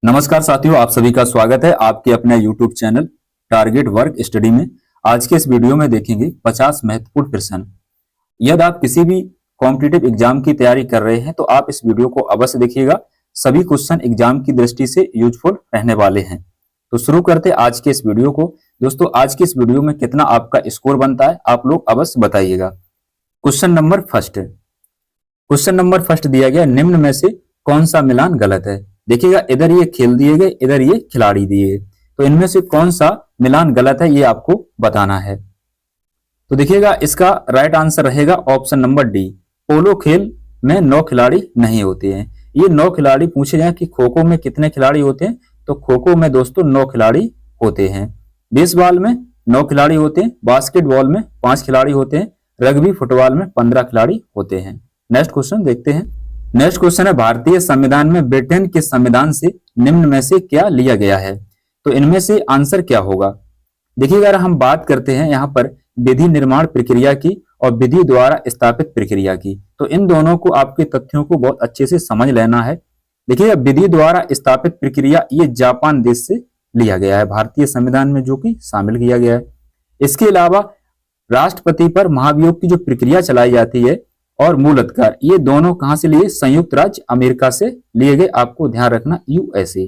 नमस्कार साथियों, आप सभी का स्वागत है आपके अपने YouTube channel target work study में। आज के इस वीडियो में देखेंगे 50 महत्वपूर्ण प्रश्न। यदि आप किसी भी कॉम्पिटिटिव एग्जाम की तैयारी कर रहे हैं तो आप इस वीडियो को अवश्य देखिएगा। सभी क्वेश्चन एग्जाम की दृष्टि से यूजफुल रहने वाले हैं। तो शुरू करते हैं आज के इस वीडियो को। दोस्तों, आज के इस वीडियो में कितना आपका स्कोर बनता है आप लोग अवश्य बताइएगा। क्वेश्चन नंबर फर्स्ट दिया गया, निम्न में से कौन सा मिलान गलत है। देखिएगा, इधर ये खेल दिए गए, इधर ये खिलाड़ी दिए गए, तो इनमें से कौन सा मिलान गलत है ये आपको बताना है। तो देखिएगा, इसका राइट आंसर रहेगा ऑप्शन नंबर डी। पोलो खेल में 9 खिलाड़ी नहीं होते हैं। ये 9 खिलाड़ी पूछे जाए कि खो खो में कितने खिलाड़ी होते हैं, तो खो खो में दोस्तों 9 खिलाड़ी होते हैं। बेसबॉल में 9 खिलाड़ी होते हैं, बास्केटबॉल में 5 खिलाड़ी होते हैं, रग्बी फुटबॉल में 15 खिलाड़ी होते हैं। नेक्स्ट क्वेश्चन देखते हैं। नेक्स्ट क्वेश्चन है, भारतीय संविधान में ब्रिटेन के संविधान से निम्न में से क्या लिया गया है। तो इनमें से आंसर क्या होगा। देखिए, अगर हम बात करते हैं यहाँ पर विधि निर्माण प्रक्रिया की और विधि द्वारा स्थापित प्रक्रिया की, तो इन दोनों को आपके तथ्यों को बहुत अच्छे से समझ लेना है। देखिए, विधि द्वारा स्थापित प्रक्रिया ये जापान देश से लिया गया है, भारतीय संविधान में जो कि शामिल किया गया है। इसके अलावा राष्ट्रपति पर महाभियोग की जो प्रक्रिया चलाई जाती है और मूल अधिकार, ये दोनों कहां से लिए, संयुक्त राज्य अमेरिका से लिए गए। आपको ध्यान रखना, यूएसए।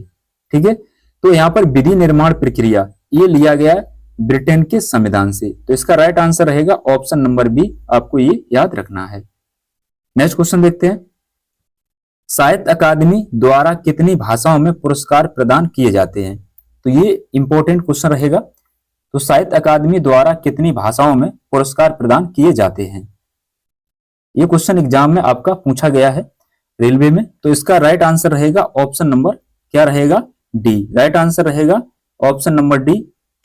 ठीक है, तो यहाँ पर विधि निर्माण प्रक्रिया ये लिया गया है ब्रिटेन के संविधान से। तो इसका राइट आंसर रहेगा ऑप्शन नंबर बी। आपको ये याद रखना है। नेक्स्ट क्वेश्चन देखते हैं। साहित्य अकादमी द्वारा कितनी भाषाओं में पुरस्कार प्रदान किए जाते हैं। तो ये इंपॉर्टेंट क्वेश्चन रहेगा। तो साहित्य अकादमी द्वारा कितनी भाषाओं में पुरस्कार प्रदान किए जाते हैं, ये क्वेश्चन एग्जाम में आपका पूछा गया है रेलवे में। तो इसका राइट आंसर रहेगा ऑप्शन नंबर क्या रहेगा, डी। राइट आंसर रहेगा ऑप्शन नंबर डी,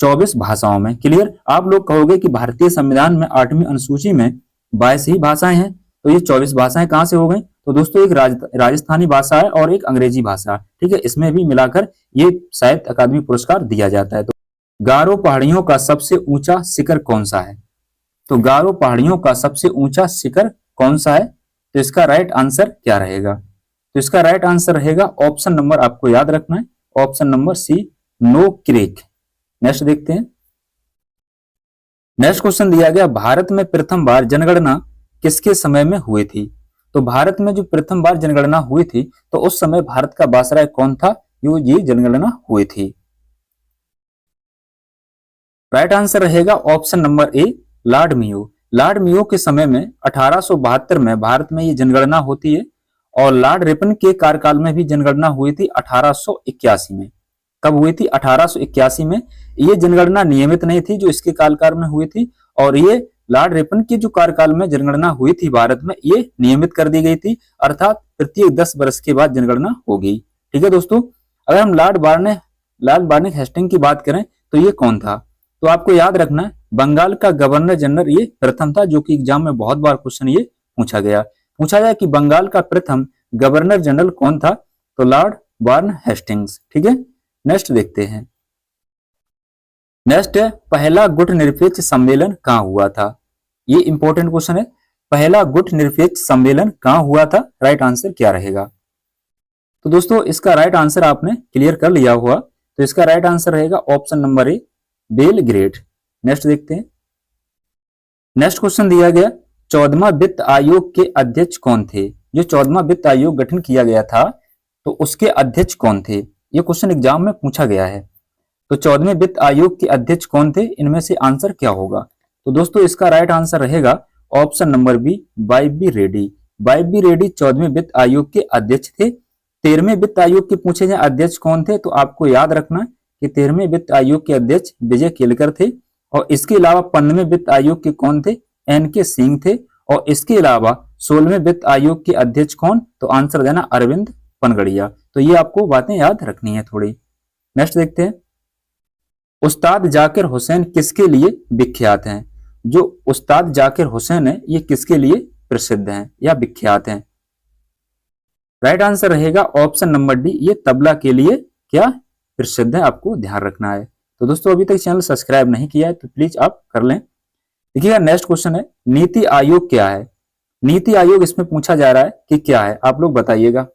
24 भाषाओं में। क्लियर। आप लोग कहोगे कि भारतीय संविधान में 8वीं अनुसूची में 22 ही भाषाएं हैं, तो ये 24 भाषाएं कहां से हो गई। तो दोस्तों, एक राजस्थानी भाषा है और एक अंग्रेजी भाषा। ठीक है, इसमें भी मिलाकर ये साहित्य अकादमी पुरस्कार दिया जाता है। तो गारो पहाड़ियों का सबसे ऊंचा शिखर कौन सा है। तो गारो पहाड़ियों का सबसे ऊंचा शिखर कौन सा है, तो इसका राइट आंसर क्या रहेगा। तो इसका राइट आंसर रहेगा ऑप्शन नंबर, आपको याद रखना है, option number C, no crack. Next देखते हैं। नेक्स्ट क्वेश्चन दिया गया, भारत में प्रथम बार जनगणना किसके समय में हुई थी। तो भारत में जो प्रथम बार जनगणना हुई थी, तो उस समय भारत का वायसराय कौन था, ये जनगणना हुई थी। राइट आंसर रहेगा ऑप्शन नंबर ए, लॉर्ड मेयो। लॉर्ड मेयो के समय में 1872 में भारत में ये जनगणना होती है और लॉर्ड रिपन के कार्यकाल में भी जनगणना हुई थी 1881 में। कब हुई थी, 1881 में। ये जनगणना नियमित नहीं थी जो इसके कार्यकाल में हुई थी, और ये लॉर्ड रिपन के जो कार्यकाल में जनगणना हुई थी भारत में, ये नियमित कर दी गई थी, अर्थात प्रत्येक 10 वर्ष के बाद जनगणना होगी। ठीक है दोस्तों, अगर हम लॉर्ड बार्नेक हेस्टिंग की बात करें तो ये कौन था, तो आपको याद रखना है बंगाल का गवर्नर जनरल ये प्रथम था, जो कि एग्जाम में बहुत बार क्वेश्चन ये पूछा जाए कि बंगाल का प्रथम गवर्नर जनरल कौन था, तो लॉर्ड वार्न हेस्टिंग्स। ठीक है, नेक्स्ट देखते हैं। नेक्स्ट है, पहला गुट निरपेक्ष सम्मेलन कहां हुआ था। ये इंपॉर्टेंट क्वेश्चन है, पहला गुट निरपेक्ष सम्मेलन कहां हुआ था, राइट आंसर क्या रहेगा। तो दोस्तों, इसका राइट आंसर आपने क्लियर कर लिया हुआ, तो इसका राइट आंसर रहेगा ऑप्शन नंबर ए, बेलग्रेड। नेक्स्ट देखते हैं। नेक्स्ट क्वेश्चन दिया गया, 14वां वित्त आयोग के अध्यक्ष कौन थे। जो 14वां वित्त आयोग गठन किया गया था, तो उसके अध्यक्ष कौन थे, ये क्वेश्चन एग्जाम में पूछा गया है। तो 14वें वित्त आयोग के अध्यक्ष कौन थे, इनमें से आंसर क्या होगा। तो दोस्तों, इसका राइट आंसर रहेगा option number B, Y B. Reddy. Y B. Reddy 14वें वित्त आयोग के अध्यक्ष थे। 13वें वित्त आयोग के पूछे जाए अध्यक्ष कौन थे, तो आपको याद रखना कि 13वें वित्त आयोग के अध्यक्ष विजय केलकर थे, और इसके अलावा 15वें वित्त आयोग के कौन थे, एन.के. सिंह थे, और इसके अलावा 16वें वित्त आयोग के अध्यक्ष कौन, तो आंसर देना अरविंद पनगड़िया। तो ये आपको बातें याद रखनी है थोड़ी। नेक्स्ट देखते हैं। उस्ताद जाकिर हुसैन किसके लिए विख्यात हैं। जो उस्ताद जाकिर हुसैन है, ये किसके लिए प्रसिद्ध हैं या विख्यात हैं। राइट आंसर रहेगा ऑप्शन नंबर डी, ये तबला के लिए क्या प्रसिद्ध है, आपको ध्यान रखना है। तो दोस्तों, अभी तक चैनल सब्सक्राइब नहीं किया है तो प्लीज आप कर लें। देखिएगा, नेक्स्ट क्वेश्चन है, नीति आयोग क्या है। नीति आयोग इसमें पूछा जा रहा है कि क्या है, आप लोग बताइएगा।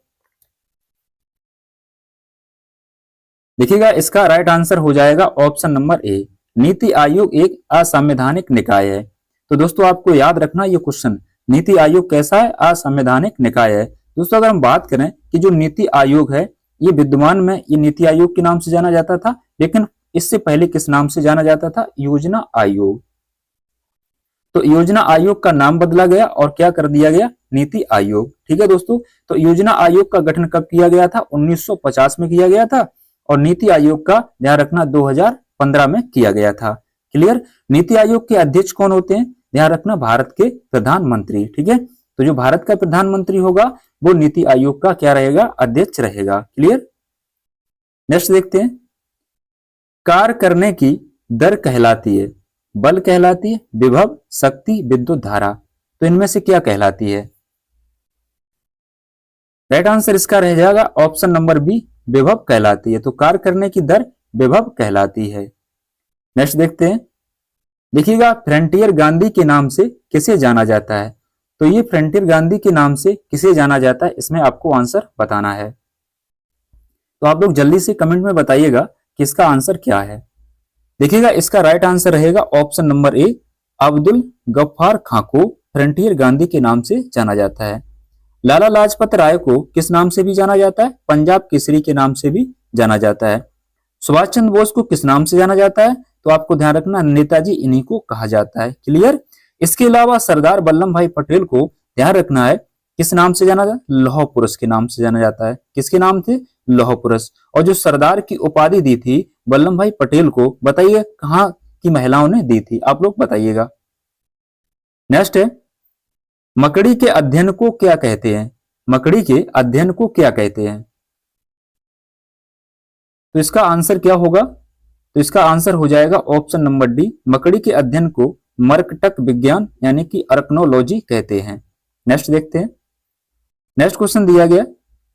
देखिएगा इसका राइट आंसर हो जाएगा ऑप्शन नंबर ए, नीति आयोग एक असंवैधानिक निकाय है। तो दोस्तों आपको याद रखना ये क्वेश्चन, नीति आयोग कैसा है, असंवैधानिक निकाय है। दोस्तों अगर हम बात करें कि जो नीति आयोग है ये विद्यमान में ये नीति आयोग के नाम से जाना जाता था, लेकिन इससे पहले किस नाम से जाना जाता था, योजना आयोग। तो योजना आयोग का नाम बदला गया और क्या कर दिया गया, नीति आयोग। ठीक है दोस्तों, तो योजना आयोग का गठन कब किया गया था, 1950 में किया गया था, और नीति आयोग का ध्यान रखना 2015 में किया गया था। क्लियर। नीति आयोग के अध्यक्ष कौन होते हैं, ध्यान रखना भारत के प्रधानमंत्री। ठीक है, तो जो भारत का प्रधानमंत्री होगा वो नीति आयोग का क्या रहेगा, अध्यक्ष रहेगा। क्लियर। नेक्स्ट देखते हैं, कार्य करने की दर कहलाती है, बल कहलाती है, विभव, शक्ति, विद्युत धारा। तो इनमें से क्या कहलाती है, राइट आंसर इसका रह जाएगा ऑप्शन नंबर बी, विभव कहलाती है। तो कार्य करने की दर विभव कहलाती है। नेक्स्ट देखते हैं, देखिएगा फ्रंटियर गांधी के नाम से किसे जाना जाता है। तो ये फ्रंटियर गांधी के नाम से किसे जाना जाता है, इसमें आपको आंसर बताना है। तो आप लोग जल्दी से कमेंट में बताइएगा कि इसका आंसर क्या है। देखिएगा इसका राइट आंसर रहेगा option number A, Abdul Gaffar Khan को फ्रंटियर गांधी के नाम से जाना जाता है। लाला लाजपत राय को किस नाम से भी जाना जाता है, पंजाब केसरी के नाम से भी जाना जाता है। सुभाष चंद्र बोस को किस नाम से जाना जाता है, तो आपको ध्यान रखना नेताजी इन्हीं को कहा जाता है। क्लियर। इसके अलावा सरदार वल्लभ भाई पटेल को ध्यान रखना है किस नाम से जाना जाता है, लौह पुरुष के नाम से जाना जाता है। किसके नाम थे, लौह पुरुष। और जो सरदार की उपाधि दी थी वल्लभ भाई पटेल को, बताइए कहाँ की महिलाओं ने दी थी, आप लोग बताइएगा। नेक्स्ट है, मकड़ी के अध्ययन को क्या कहते हैं, मकड़ी के अध्ययन को क्या कहते हैं। तो इसका आंसर क्या होगा, तो इसका आंसर हो जाएगा ऑप्शन नंबर डी, मकड़ी के अध्ययन को मर्कटक विज्ञान यानी कि अर्कनोलॉजी कहते हैं। नेक्स्ट देखते हैं, नेक्स्ट क्वेश्चन दिया गया,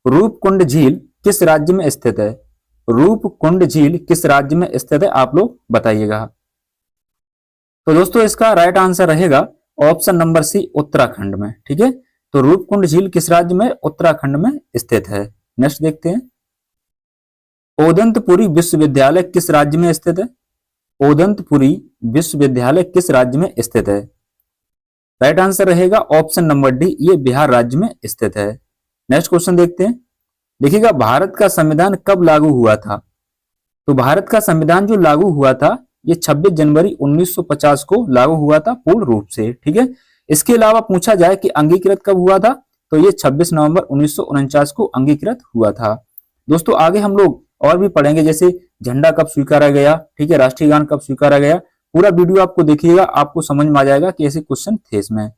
रूपकुंड झील किस राज्य में स्थित है, रूपकुंड झील किस राज्य में स्थित है, आप लोग बताइएगा। तो दोस्तों इसका राइट आंसर रहेगा ऑप्शन नंबर सी, उत्तराखंड में। ठीक है, तो रूपकुंड झील किस राज्य में, उत्तराखंड में स्थित है। नेक्स्ट देखते हैं, ओदंतपुरी विश्वविद्यालय किस राज्य में स्थित है, ओदंतपुरी विश्वविद्यालय किस राज्य में स्थित है। राइट आंसर रहेगा ऑप्शन नंबर डी, ये बिहार राज्य में स्थित है। नेक्स्ट क्वेश्चन देखते हैं, देखिएगा भारत का संविधान कब लागू हुआ था। तो भारत का संविधान जो लागू हुआ था ये 26 जनवरी 1950 को लागू हुआ था पूर्ण रूप से। ठीक है, इसके अलावा पूछा जाए कि अंगीकृत कब हुआ था, तो ये 26 नवंबर 1949 को अंगीकृत हुआ था। दोस्तों आगे हम लोग और भी पढ़ेंगे, जैसे झंडा कब स्वीकारा गया, ठीक है, राष्ट्रीय गान कब स्वीकारा गया। पूरा वीडियो आपको देखिएगा, आपको समझ में आ जाएगा कि ऐसे क्वेश्चन थे इसमें।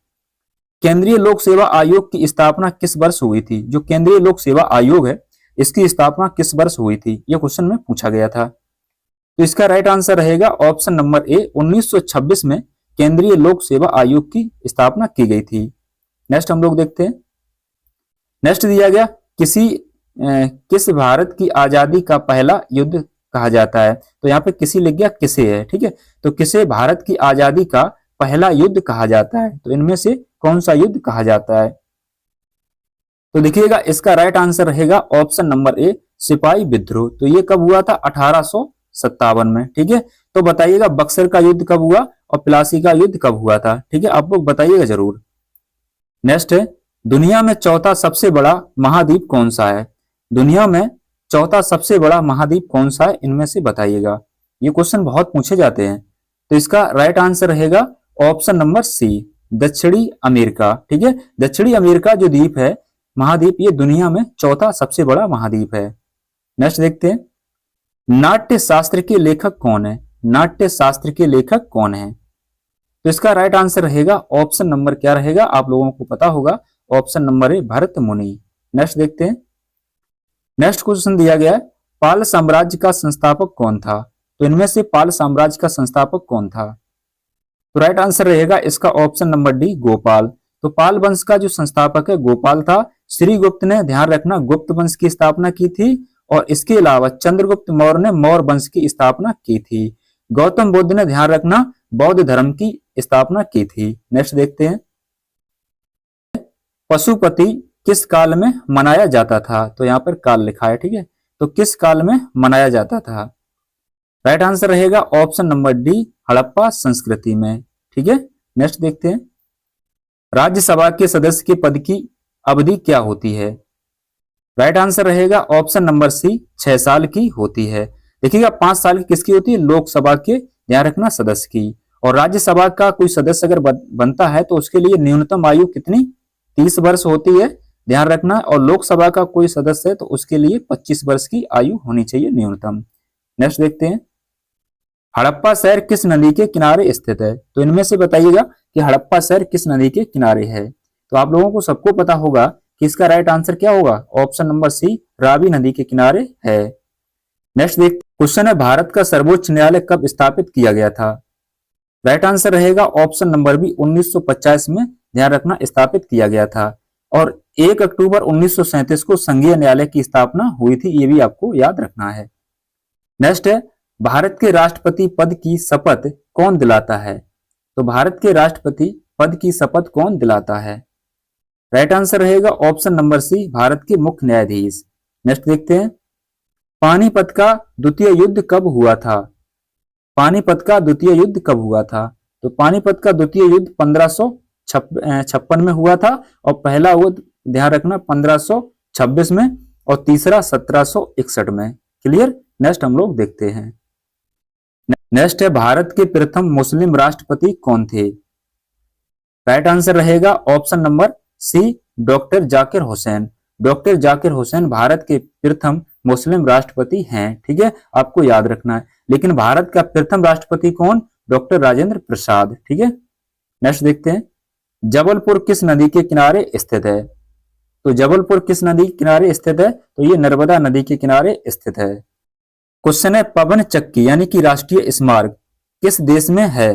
केंद्रीय लोक सेवा आयोग की स्थापना किस वर्ष हुई थी, जो केंद्रीय लोक सेवा आयोग है इसकी स्थापना किस वर्ष हुई थी, यह क्वेश्चन में पूछा गया था। तो इसका राइट आंसर रहेगा ऑप्शन नंबर ए, 1926 में केंद्रीय लोक सेवा आयोग की स्थापना की गई थी। नेक्स्ट हम लोग देखते हैं, नेक्स्ट दिया गया, किस भारत की आजादी का पहला युद्ध कहा जाता है। तो यहाँ पे किसी लिख गया, किसे है। ठीक है, तो किसे भारत की आजादी का पहला युद्ध कहा जाता है, तो इनमें से कौन सा युद्ध कहा जाता है। तो देखिएगा इसका राइट आंसर रहेगा ऑप्शन नंबर ए, सिपाही विद्रोह। तो ये कब हुआ था, 1857 में। ठीक है, तो बताइएगा बक्सर का युद्ध कब हुआ और प्लासी का युद्ध कब हुआ था। ठीक है, आप लोग बताइएगा जरूर। नेक्स्ट है, दुनिया में चौथा सबसे बड़ा महाद्वीप कौन सा है, दुनिया में चौथा सबसे बड़ा महाद्वीप कौन सा है, इनमें से बताइएगा। ये क्वेश्चन बहुत पूछे जाते हैं। तो इसका राइट आंसर रहेगा ऑप्शन नंबर सी, दक्षिणी अमेरिका। ठीक है, दक्षिणी अमेरिका जो द्वीप है, महाद्वीप, ये दुनिया में चौथा सबसे बड़ा महाद्वीप है। नेक्स्ट देखते हैं, नाट्य शास्त्र के लेखक कौन है, नाट्य शास्त्र के लेखक कौन है। तो इसका राइट आंसर रहेगा ऑप्शन नंबर क्या रहेगा, आप लोगों को पता होगा, ऑप्शन नंबर ए, भरत मुनि। नेक्स्ट देखते हैं, नेक्स्ट क्वेश्चन दिया गया है, पाल साम्राज्य का संस्थापक कौन था। तो इनमें से पाल साम्राज्य का संस्थापक कौन था। तो राइट आंसर रहेगा इसका ऑप्शन नंबर डी, गोपाल। तो पाल वंश का जो संस्थापक है गोपाल था। श्रीगुप्त ने, ध्यान रखना, गुप्त वंश की स्थापना की थी, और इसके अलावा चंद्रगुप्त मौर्य ने मौर्य वंश की स्थापना की थी। गौतम बुद्ध ने, ध्यान रखना, बौद्ध धर्म की स्थापना की थी। नेक्स्ट देखते हैं, पशुपति किस काल में मनाया जाता था। तो यहाँ पर काल लिखा है। ठीक है, तो किस काल में मनाया जाता था? राइट आंसर रहेगा ऑप्शन नंबर डी, हड़प्पा संस्कृति में। ठीक है, नेक्स्ट देखते हैं। राज्यसभा के सदस्य के पद की अवधि क्या होती है? राइट आंसर रहेगा ऑप्शन नंबर सी, 6 साल की होती है। देखिएगा 5 साल की किसकी होती है? लोकसभा के, ध्यान रखना, सदस्य की। और राज्यसभा का कोई सदस्य अगर बनता है तो उसके लिए न्यूनतम आयु कितनी? 30 वर्ष होती है, ध्यान रखना। और लोकसभा का कोई सदस्य है तो उसके लिए 25 वर्ष की आयु होनी चाहिए न्यूनतम। नेक्स्ट देखते हैं। हड़प्पा शहर किस नदी के किनारे स्थित है? तो इनमें से बताइएगा कि हड़प्पा शहर किस नदी के किनारे है। तो आप लोगों को सबको पता होगा कि इसका राइट आंसर क्या होगा? ऑप्शन नंबर सी, रावी नदी के किनारे है। नेक्स्ट देखते, क्वेश्चन है, भारत का सर्वोच्च न्यायालय कब स्थापित किया गया था? राइट आंसर रहेगा ऑप्शन नंबर बी, 1950 में, ध्यान रखना, स्थापित किया गया था। और 1 अक्टूबर 1937 को संघीय न्यायालय की स्थापना हुई थी, ये भी आपको याद रखना है। नेक्स्ट है, भारत के राष्ट्रपति पद की शपथ कौन दिलाता है? तो भारत के राष्ट्रपति पद की शपथ कौन दिलाता है? राइट आंसर रहेगा ऑप्शन नंबर सी, भारत के मुख्य न्यायाधीश। नेक्स्ट देखते हैं। पानीपत का द्वितीय युद्ध कब हुआ था? पानीपत का द्वितीय युद्ध कब हुआ था? तो पानीपत का द्वितीय युद्ध 1556 में हुआ था, और पहला युद्ध, ध्यान रखना, 1526 में, और तीसरा 1761 में। क्लियर। नेक्स्ट हम लोग देखते हैं। नेक्स्ट है, भारत के प्रथम मुस्लिम राष्ट्रपति कौन थे? राइट आंसर रहेगा option number C, doctor Zakir Hussain. Doctor Zakir Hussain Bharat के प्रथम मुस्लिम राष्ट्रपति हैं। ठीक है, आपको याद रखना है। लेकिन भारत का प्रथम राष्ट्रपति कौन? डॉक्टर राजेंद्र प्रसाद। ठीक है, नेक्स्ट देखते हैं। जबलपुर किस नदी के किनारे स्थित है? तो जबलपुर किस नदी के किनारे स्थित है? तो ये नर्मदा नदी के किनारे स्थित है। क्वेश्चन है, पवन चक्की यानी कि राष्ट्रीय स्मारक किस देश में है?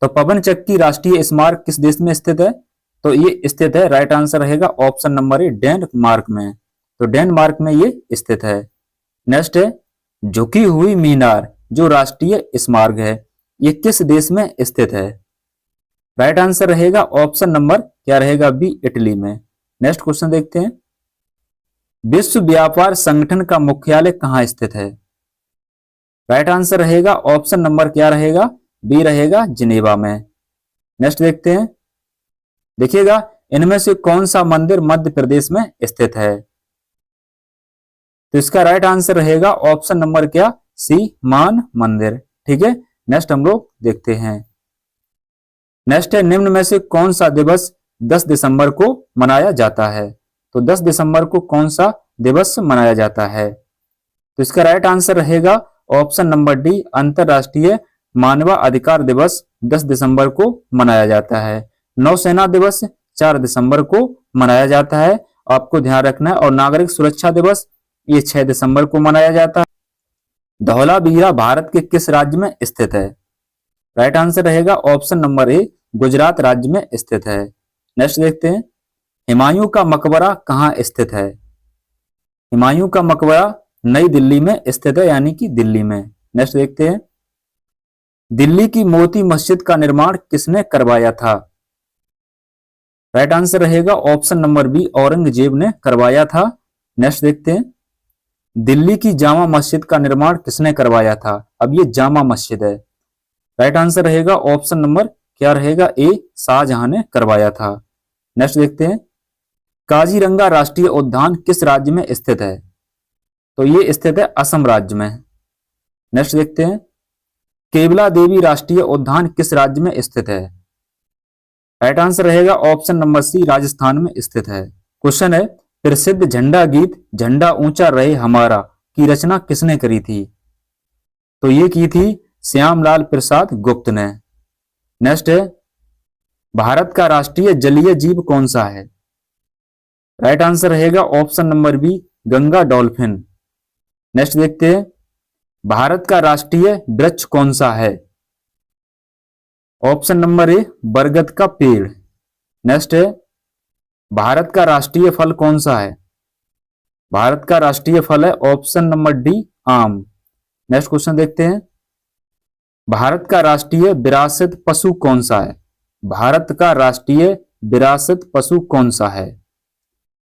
तो पवन चक्की राष्ट्रीय स्मारक किस देश में स्थित है? तो ये स्थित है, राइट आंसर रहेगा ऑप्शन नंबर ए, डेनमार्क में। तो डेनमार्क में ये स्थित है। नेक्स्ट है, झुकी हुई मीनार जो राष्ट्रीय स्मारक है, ये किस देश में स्थित है? राइट आंसर रहेगा ऑप्शन नंबर क्या रहेगा? बी, इटली में। नेक्स्ट क्वेश्चन देखते हैं। विश्व व्यापार संगठन का मुख्यालय कहाँ स्थित है? राइट आंसर रहेगा ऑप्शन नंबर क्या रहेगा? बी रहेगा, जिनेवा में। नेक्स्ट देखते हैं। देखिएगा, इनमें से कौन सा मंदिर मध्य प्रदेश में स्थित है? तो इसका राइट आंसर रहेगा ऑप्शन नंबर क्या? सी, मान मंदिर। ठीक है, नेक्स्ट हम लोग देखते हैं। नेक्स्ट है, निम्न में से कौन सा दिवस 10 दिसंबर को मनाया जाता है? तो 10 दिसंबर को कौन सा दिवस मनाया जाता है? तो इसका राइट आंसर रहेगा ऑप्शन नंबर डी, अंतरराष्ट्रीय मानवाधिकार दिवस 10 दिसंबर को मनाया जाता है। नौसेना दिवस 4 दिसंबर को मनाया जाता है, आपको ध्यान रखना है। और नागरिक सुरक्षा दिवस ये 6 दिसंबर को मनाया जाता है। धौलावीरा भारत के किस राज्य में स्थित है? राइट आंसर रहेगा ऑप्शन नंबर ए, गुजरात राज्य में स्थित है। नेक्स्ट देखते हैं। हुमायूं का मकबरा कहाँ स्थित है? हुमायूं का मकबरा नई दिल्ली में स्थित है, यानी कि दिल्ली में। नेक्स्ट देखते हैं। दिल्ली की मोती मस्जिद का निर्माण किसने करवाया था? राइट आंसर रहेगा ऑप्शन नंबर बी, औरंगजेब ने करवाया था। नेक्स्ट देखते हैं। दिल्ली की जामा मस्जिद का निर्माण किसने करवाया था? अब ये जामा मस्जिद है। राइट आंसर रहेगा ऑप्शन नंबर क्या रहेगा? ए, शाहजहां ने करवाया था। नेक्स्ट देखते हैं। काजीरंगा राष्ट्रीय उद्यान किस राज्य में स्थित है? तो ये स्थित है असम राज्य में। नेक्स्ट देखते हैं। केवला देवी राष्ट्रीय उद्यान किस राज्य में स्थित है? राइट आंसर रहेगा ऑप्शन नंबर सी, राजस्थान में स्थित है। क्वेश्चन है, प्रसिद्ध झंडा गीत झंडा ऊंचा रहे हमारा की रचना किसने करी थी? तो ये की थी श्यामलाल प्रसाद गुप्त ने। नेक्स्ट है, भारत का राष्ट्रीय जलीय जीव कौन सा है? राइट आंसर रहेगा option number B, Ganga dolphin. Next देखते हैं। भारत का राष्ट्रीय वृक्ष कौन सा है? ऑप्शन नंबर ए, बरगद का पेड़। नेक्स्ट है, भारत का राष्ट्रीय फल कौन सा है? भारत का राष्ट्रीय फल है ऑप्शन नंबर डी, आम। नेक्स्ट क्वेश्चन देखते हैं। भारत का राष्ट्रीय विरासत पशु कौन सा है? भारत का राष्ट्रीय विरासत पशु कौन सा है?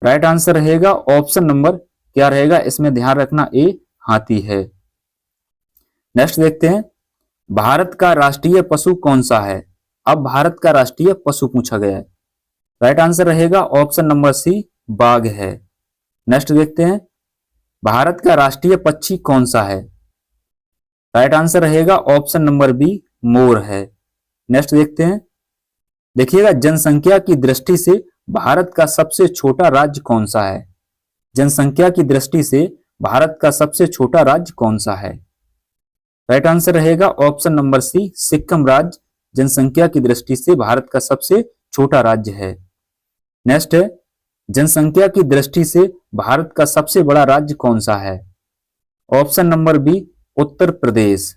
राइट आंसर रहेगा ऑप्शन नंबर क्या रहेगा इसमें ध्यान रखना, ए हाथी है। नेक्स्ट देखते हैं, भारत का राष्ट्रीय पशु कौन सा है। अब भारत का राष्ट्रीय पशु पूछा गया है। राइट आंसर रहेगा ऑप्शन नंबर सी, बाघ है। नेक्स्ट देखते हैं, भारत का राष्ट्रीय पक्षी कौन सा है। राइट आंसर रहेगा ऑप्शन नंबर बी, मोर है। नेक्स्ट देखते हैं, देखिएगा जनसंख्या की दृष्टि से भारत का सबसे छोटा राज्य कौन सा है। जनसंख्या की दृष्टि से भारत का सबसे छोटा राज्य कौन सा है। राइट आंसर रहेगा ऑप्शन नंबर सी, सिक्किम राज्य जनसंख्या की दृष्टि से भारत का सबसे छोटा राज्य है। नेक्स्ट है, जनसंख्या की दृष्टि से भारत का सबसे बड़ा राज्य कौन सा है। Option number B, Uttar Pradesh.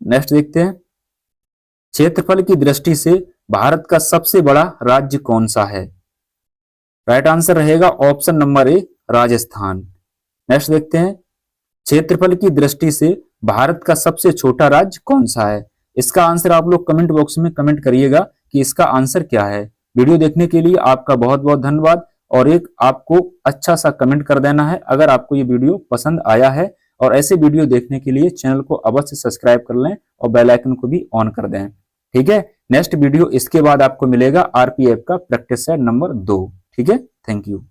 Next देखते हैं, क्षेत्रफल की दृष्टि से भारत का सबसे बड़ा राज्य कौन सा है। राइट आंसर रहेगा ऑप्शन नंबर ए, राजस्थान। नेक्स्ट देखते हैं, क्षेत्रफल की दृष्टि से भारत का सबसे छोटा राज्य कौन सा है। इसका आंसर आप लोग कमेंट बॉक्स में कमेंट करिएगा कि इसका आंसर क्या है। वीडियो देखने के लिए आपका बहुत बहुत धन्यवाद और एक आपको अच्छा सा कमेंट कर देना है अगर आपको ये वीडियो पसंद आया है। और ऐसे वीडियो देखने के लिए चैनल को अवश्य सब्सक्राइब कर लें और बेल आइकन को भी ऑन कर दें। ठीक है, नेक्स्ट वीडियो इसके बाद आपको मिलेगा आरपीएफ का प्रैक्टिस सेट नंबर 2। ठीक है, थैंक यू।